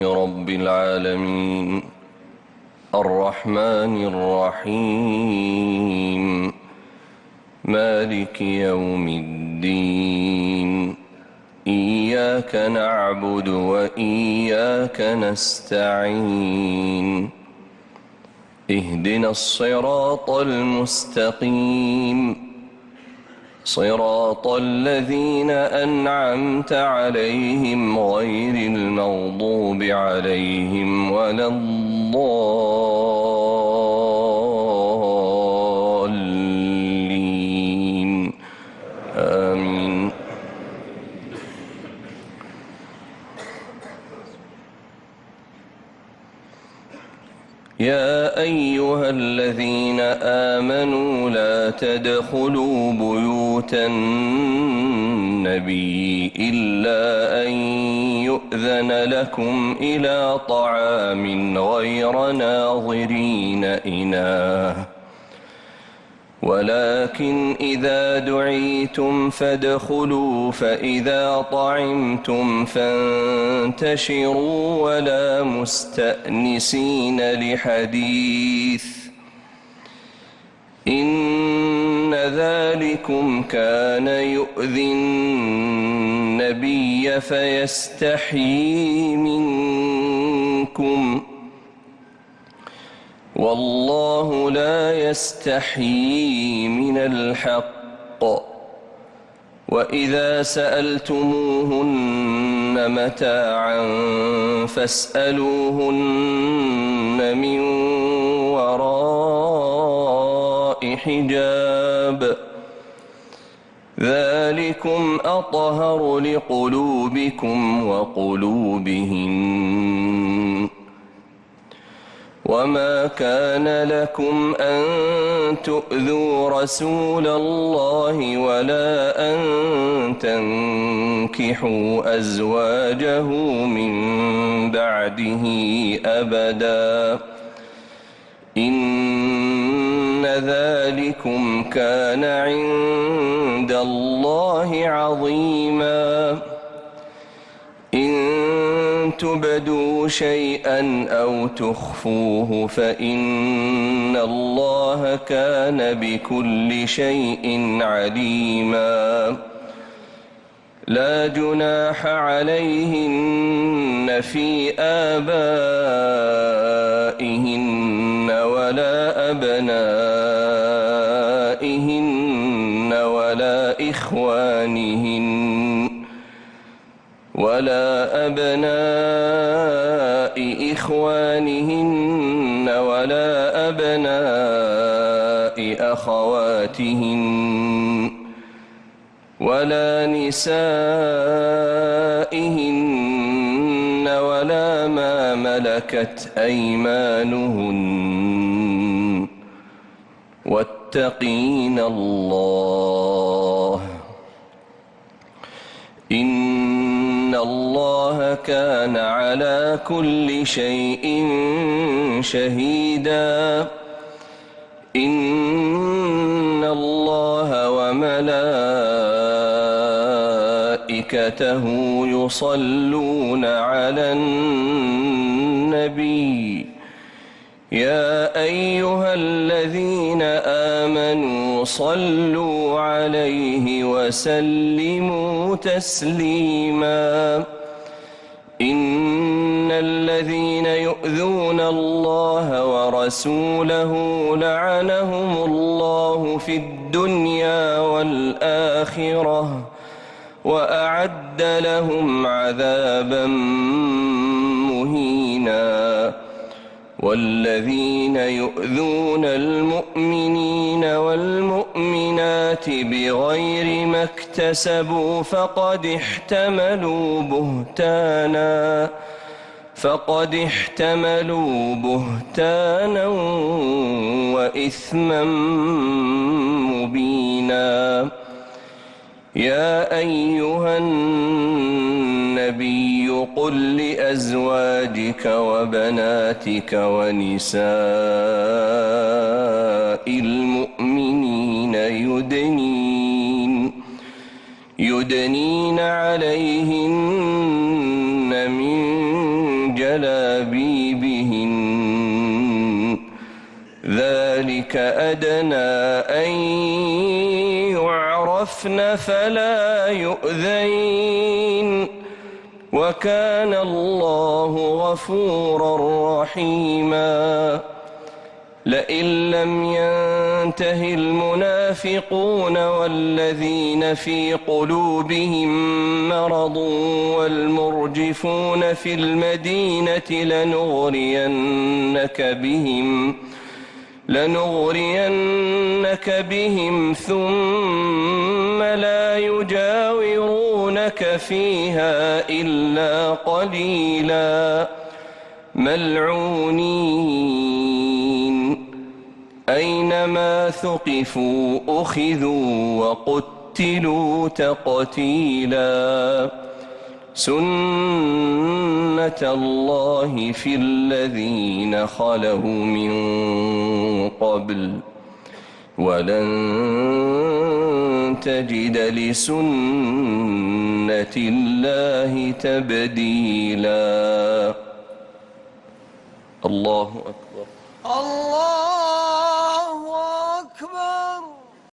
رب العالمين الرحمن الرحيم مالك يوم الدين إياك نعبد وإياك نستعين اهدنا الصراط المستقيم صراط الذين أنعمت عليهم غير المغضوب عليهم ولا الضالين آمين. يا أيها الذين آمنوا لا تدخلوا بيوت النبي إلا أن يؤذن لكم إلى طعام غير ناظرين إناه ولكن إذا دعيتم فادخلوا فإذا طعمتم فانتشروا ولا مستأنسين لحديث إن ذلكم كان يؤذي النبي فيستحيي منكم والله لا يستحيي من الحق وإذا سألتموهن متاعا فاسألوهن من وراء حجاب ذلكم أطهر لقلوبكم وقلوبهن وما كان لكم أن تؤذوا رسول الله ولا أن تنكحوا أزواجه من بعده أبدا إن ذلكم كان عند الله عظيما إن تبدوا شيئا أو تخفوه فإن الله كان بكل شيء عليما لا جناح عليهن في آبائهن ولا أبنائهن ولا أبناء إخوانهن ولا أبناء أخواتهن ولا نسائهن ولا ما ملكت أيمانهن واتقين الله إن الله كان على كل شيء شهيدا إن الله وملائكته يصلون على النبي يا أيها الذين آمنوا صلوا عليه وسلموا تسليما إن الذين يؤذون الله ورسوله لعنهم الله في الدنيا والآخرة وأعد لهم عذابا مهينا والذين يؤذون المؤمنين والمؤمنات بغير ما اكتسبوا فقد احتملوا بهتانا وإثما مبينا يا أيها النبي قل لأزواجك وبناتك ونساء المؤمنين يدنين عليهن من جلابيبهن ذلك أدنى أن يعرفن فلا يؤذين وكان الله غفورا رحيما لئن لم ينته المنافقون والذين في قلوبهم مرض والمرجفون في المدينة لنغرينك بهم ثم لا يجاورونك فيها إلا قليلا ملعونين أينما ثقفوا أخذوا وقتلوا تقتيلا سنة الله في الذين خلوا من قبل ولن تجد لسنة الله تبديلا الله أكبر. الله